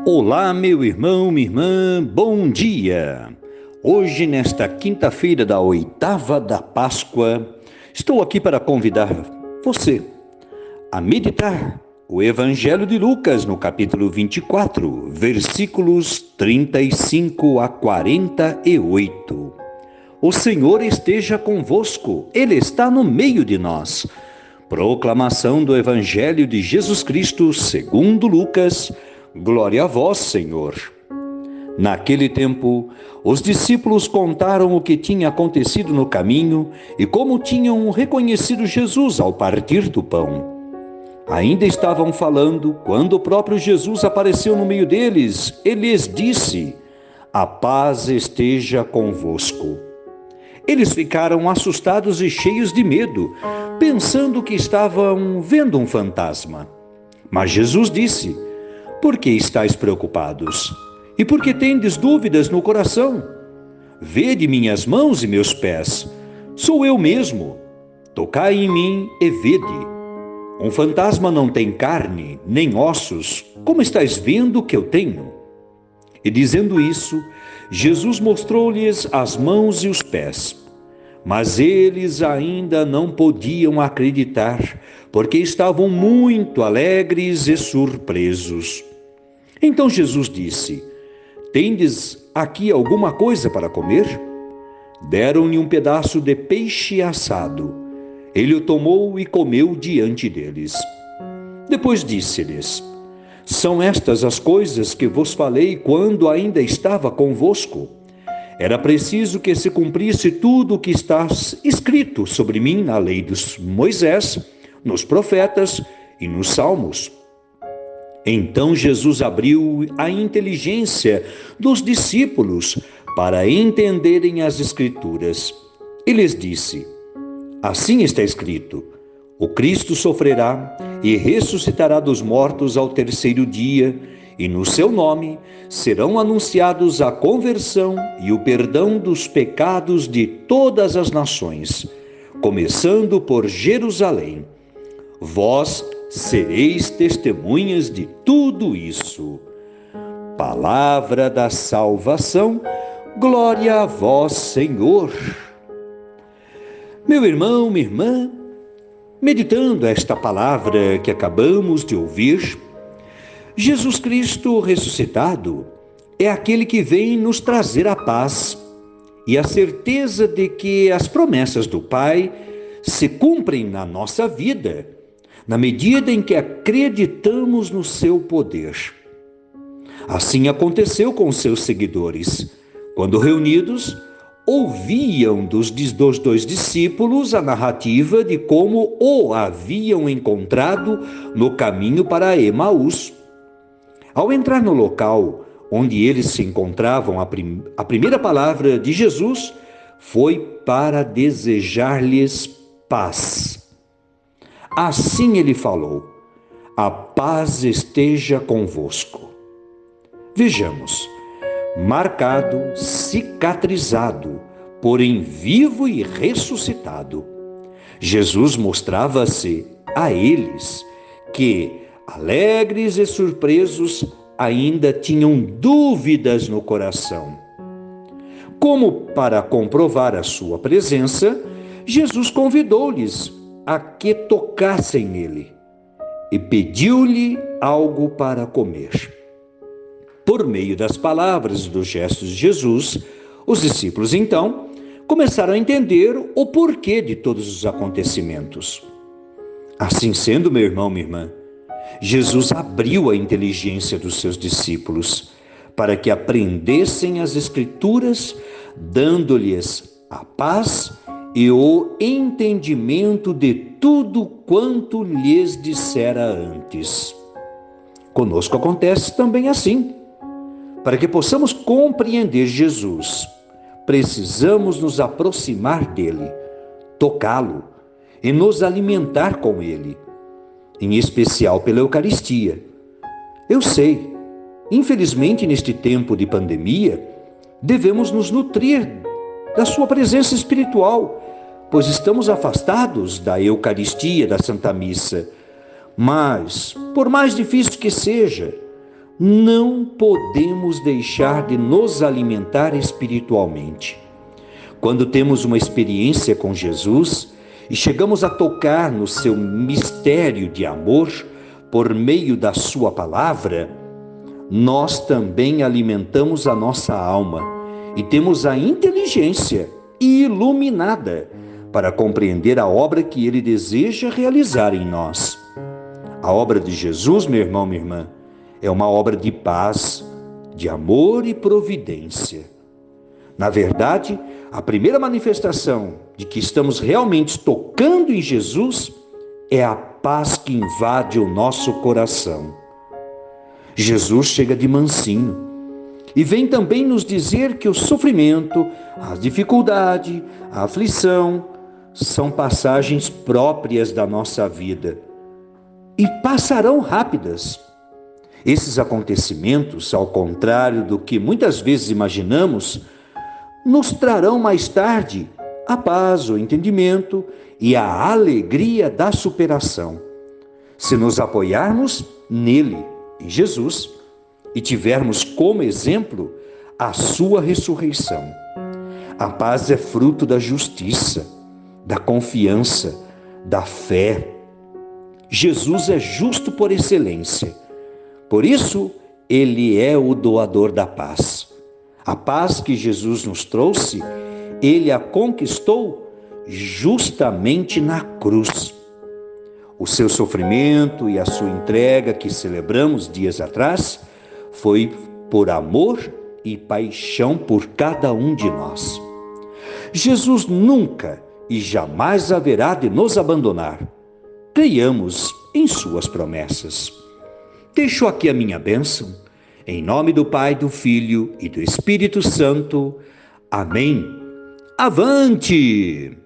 Olá, meu irmão, minha irmã, bom dia! Hoje, nesta quinta-feira da oitava da Páscoa, estou aqui para convidar você a meditar o Evangelho de Lucas, no capítulo 24, versículos 35 a 48. O Senhor esteja convosco, Ele está no meio de nós. Proclamação do Evangelho de Jesus Cristo, segundo Lucas. Glória a vós, Senhor. Naquele tempo, os discípulos contaram o que tinha acontecido no caminho e como tinham reconhecido Jesus ao partir do pão. Ainda estavam falando quando o próprio Jesus apareceu no meio deles e lhes disse: "A paz esteja convosco." Eles ficaram assustados e cheios de medo, pensando que estavam vendo um fantasma. Mas Jesus disse: "Por que estáis preocupados? E por que tendes dúvidas no coração? Vede minhas mãos e meus pés. Sou eu mesmo. Tocai em mim e vede. Um fantasma não tem carne, nem ossos, como estáis vendo que eu tenho." E dizendo isso, Jesus mostrou-lhes as mãos e os pés. Mas eles ainda não podiam acreditar, porque estavam muito alegres e surpresos. Então Jesus disse: "Tendes aqui alguma coisa para comer?" Deram-lhe um pedaço de peixe assado. Ele o tomou e comeu diante deles. Depois disse-lhes: "São estas as coisas que vos falei quando ainda estava convosco? Era preciso que se cumprisse tudo o que está escrito sobre mim na lei dos Moisés, nos profetas e nos salmos." Então Jesus abriu a inteligência dos discípulos para entenderem as Escrituras. E lhes disse: "Assim está escrito: o Cristo sofrerá e ressuscitará dos mortos ao terceiro dia, e no seu nome serão anunciados a conversão e o perdão dos pecados de todas as nações, começando por Jerusalém. Vós sereis testemunhas de tudo isso." Palavra da salvação, glória a vós, Senhor. Meu irmão, minha irmã, meditando esta palavra que acabamos de ouvir, Jesus Cristo ressuscitado é aquele que vem nos trazer a paz e a certeza de que as promessas do Pai se cumprem na nossa vida, na medida em que acreditamos no seu poder. Assim aconteceu com seus seguidores, quando reunidos, ouviam dos dois discípulos a narrativa de como o haviam encontrado no caminho para Emaús. Ao entrar no local onde eles se encontravam, a primeira palavra de Jesus foi para desejar-lhes paz. Assim ele falou: "A paz esteja convosco." Vejamos, marcado, cicatrizado, porém vivo e ressuscitado, Jesus mostrava-se a eles que, alegres e surpresos, ainda tinham dúvidas no coração. Como para comprovar a sua presença, Jesus convidou-lhes a que tocassem nele e pediu-lhe algo para comer. Por meio das palavras e dos gestos de Jesus, os discípulos então começaram a entender o porquê de todos os acontecimentos. Assim sendo, meu irmão, minha irmã, Jesus abriu a inteligência dos seus discípulos para que aprendessem as Escrituras, dando-lhes a paz e o entendimento de tudo quanto lhes dissera antes. Conosco acontece também assim. Para que possamos compreender Jesus, precisamos nos aproximar dele, tocá-lo e nos alimentar com ele, em especial pela Eucaristia. Eu sei, infelizmente neste tempo de pandemia, devemos nos nutrir da sua presença espiritual, pois estamos afastados da Eucaristia, da Santa Missa. Mas, por mais difícil que seja, não podemos deixar de nos alimentar espiritualmente. Quando temos uma experiência com Jesus e chegamos a tocar no seu mistério de amor por meio da sua palavra, nós também alimentamos a nossa alma e temos a inteligência iluminada para compreender a obra que ele deseja realizar em nós. A obra de Jesus, meu irmão, minha irmã, é uma obra de paz, de amor e providência. Na verdade, a primeira manifestação de que estamos realmente tocando em Jesus é a paz que invade o nosso coração. Jesus chega de mansinho e vem também nos dizer que o sofrimento, a dificuldade, a aflição são passagens próprias da nossa vida e passarão rápidas. Esses acontecimentos, ao contrário do que muitas vezes imaginamos, nos trarão mais tarde a paz, o entendimento e a alegria da superação. Se nos apoiarmos nele, em Jesus, e tivermos como exemplo a sua ressurreição. A paz é fruto da justiça, da confiança, da fé. Jesus é justo por excelência. Por isso, ele é o doador da paz. A paz que Jesus nos trouxe, ele a conquistou justamente na cruz. O seu sofrimento e a sua entrega que celebramos dias atrás foi por amor e paixão por cada um de nós. Jesus nunca e jamais haverá de nos abandonar. Creiamos em suas promessas. Deixo aqui a minha bênção, em nome do Pai, do Filho e do Espírito Santo. Amém. Avante!